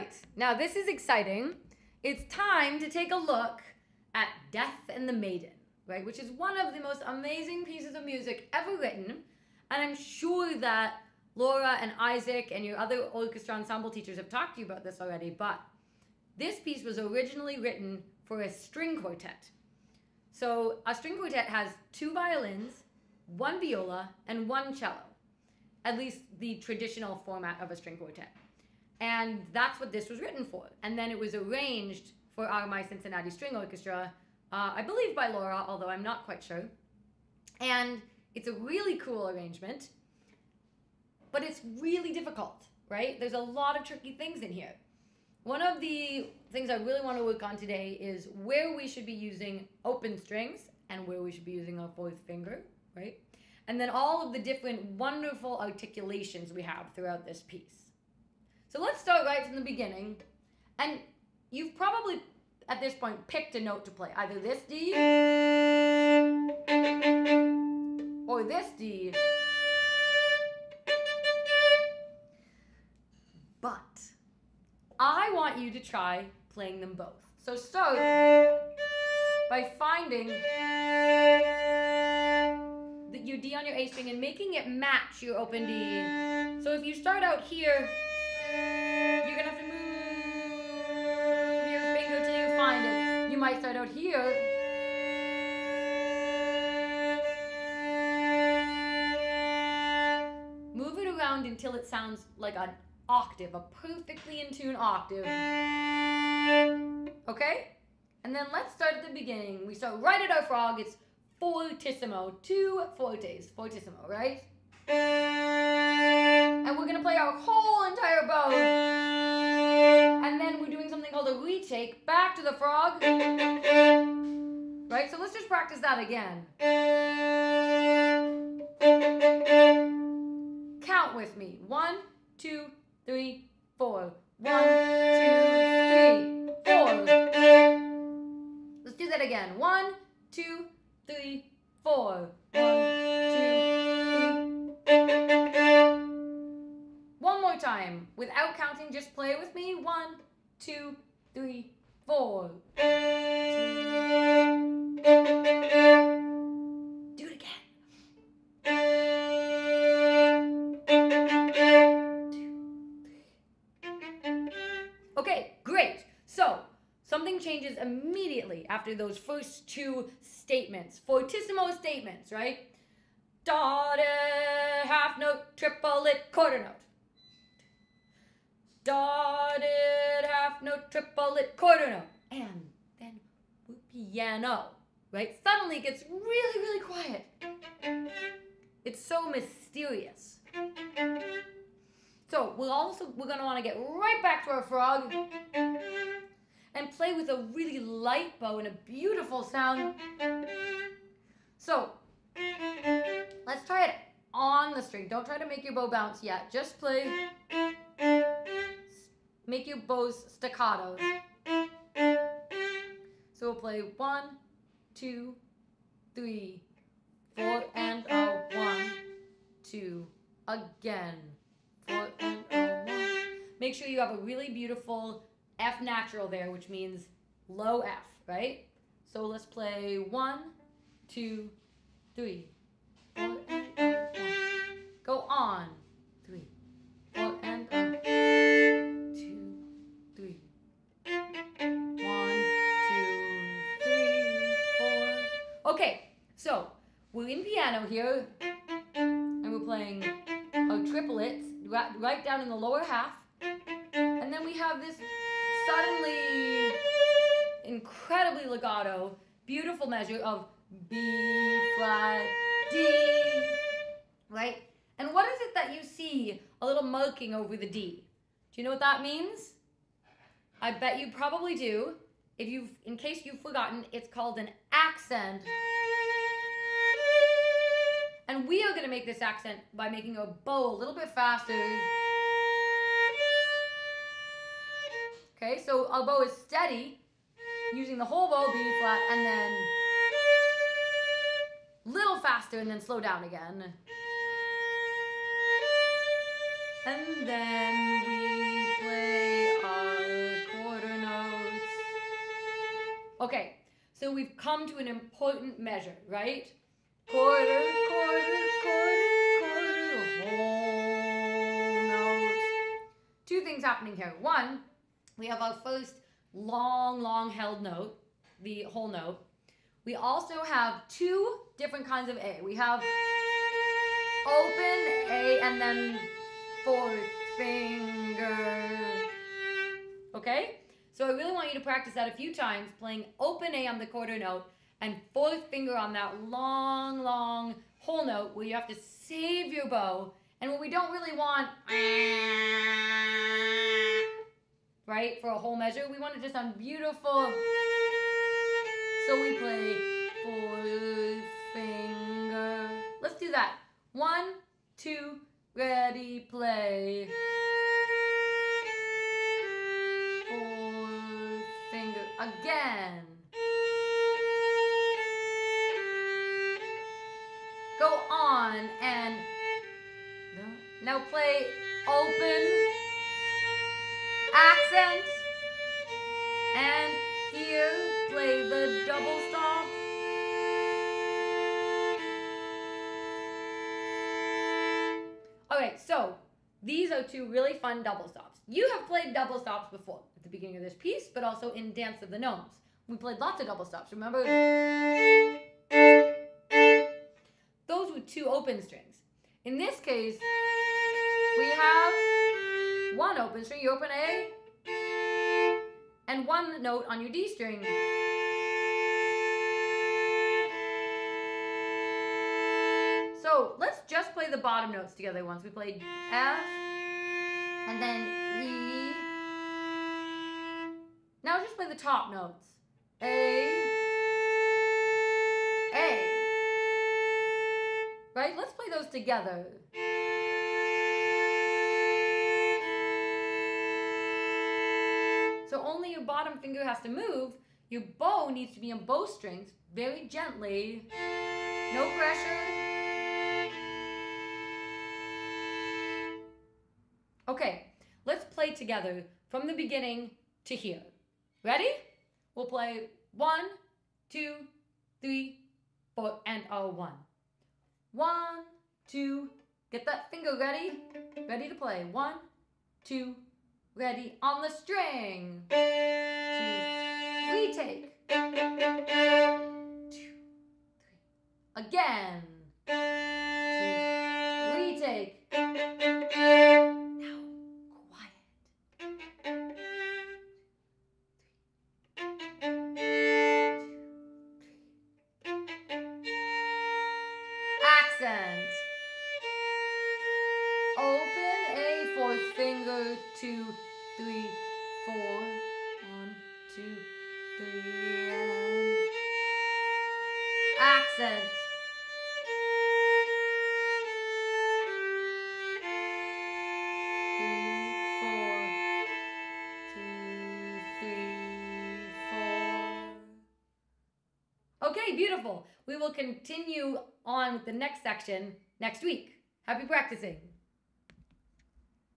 right, now this is exciting. It's time to take a look at Death and the Maiden, right? Which is one of the most amazing pieces of music ever written. And I'm sure that Laura and Isaac and your other orchestra ensemble teachers have talked to you about this already, but this piece was originally written for a string quartet. So a string quartet has 2 violins, 1 viola, and 1 cello. At least the traditional format of a string quartet. And that's what this was written for. And then it was arranged for RMI Cincinnati String Orchestra, I believe by Laura, although I'm not quite sure. And it's a really cool arrangement, but it's really difficult, right? There's a lot of tricky things in here. One of the things I really want to work on today is where we should be using open strings and where we should be using our 4th finger, right? And then all of the different wonderful articulations we have throughout this piece. So let's start right from the beginning. And you've probably, at this point, picked a note to play. Either this D or this D. But I want you to try playing them both. So start by finding your D on your A string and making it match your open D. So if you start out here, you're gonna have to move your finger till you find it. You might start out here. Move it around until it sounds like an octave, a perfectly in tune octave. Okay? And then let's start at the beginning. We start right at our frog. It's fortissimo, 2 fortes, fortissimo, right? And we're gonna play our whole entire bow. And then we're doing something called a retake back to the frog. Right, so let's just practice that again. Count with me. 1, 2, 3, 4. 1, 2, 3, 4. Let's do that again. 1, 2, 3, 4. 1, 2, 3. One more time. Without counting, just play with me. 1, 2, 3, 4. Do it again. 2, 3. Okay, great. So, something changes immediately after those first 2 statements, fortissimo statements, right? Dotted, half note, triplet, quarter note. Dotted, half note, triplet, quarter note. And then piano, right? Suddenly it gets really, really quiet. It's so mysterious. So we're gonna want to get right back to our frog and play with a really light bow and a beautiful sound. So let's try it on the string. Don't try to make your bow bounce yet. Just play. Make your bows staccato. So we'll play 1, 2, 3, 4, and a 1, 2, again. 4 and a 1. Make sure you have a really beautiful F natural there, which means low F, right? So let's play 1, 2, 3, 4, and a 1. Go on. 3, 4, and a 2, 3. 1, 2, 3, 4. Okay, so we're in piano here, and we're playing our triplets right down in the lower half, and then we have this suddenly incredibly legato, beautiful measure of B flat D, right? And what is it that you see a little marking over the D? Do you know what that means? I bet you probably do. In case you've forgotten, it's called an accent. And we are going to make this accent by making our bow a little bit faster. Okay, so our bow is steady, using the whole bow, B flat, and then little faster, and then slow down again. And then we play our So we've come to an important measure, right? Quarter, quarter, quarter, quarter, whole note. Two things happening here. One, we have our first long held note, the whole note. We also have two different kinds of A. We have open A and then fourth finger. Okay? So I really want you to practice that a few times, playing open A on the quarter note and fourth finger on that long whole note where you have to save your bow. And what we don't really want, right, for a whole measure, we want it to sound beautiful. So we play fourth finger. Let's do that. 1, 2, ready, play. Fourth finger again. Go on and now play open, accent, and here play the double stop. Okay, so these are two really fun double stops. You have played double stops before at the beginning of this piece, but also in Dance of the Gnomes. We played lots of double stops, remember? Those were two open strings. In this case, we have one open string, you open A, and one note on your D string. So let's just play the bottom notes together once. We played F, and then E. Now just play the top notes. A. Right? Let's play those together. So only your bottom finger has to move. Your bow needs to be on bow strings very gently. No pressure. Okay, let's play together from the beginning to here. Ready? We'll play 1, 2, 3, 4, and a 1. 1, 2, get that finger ready. Ready to play. 1, 2, ready on the string. 2, retake. 2, 3. Again. 2, retake. Now, quiet. Accent. Open A, fourth finger, 2, 3, 4. 1, 2, 3, and accent. Okay, beautiful. We will continue on with the next section next week. Happy practicing.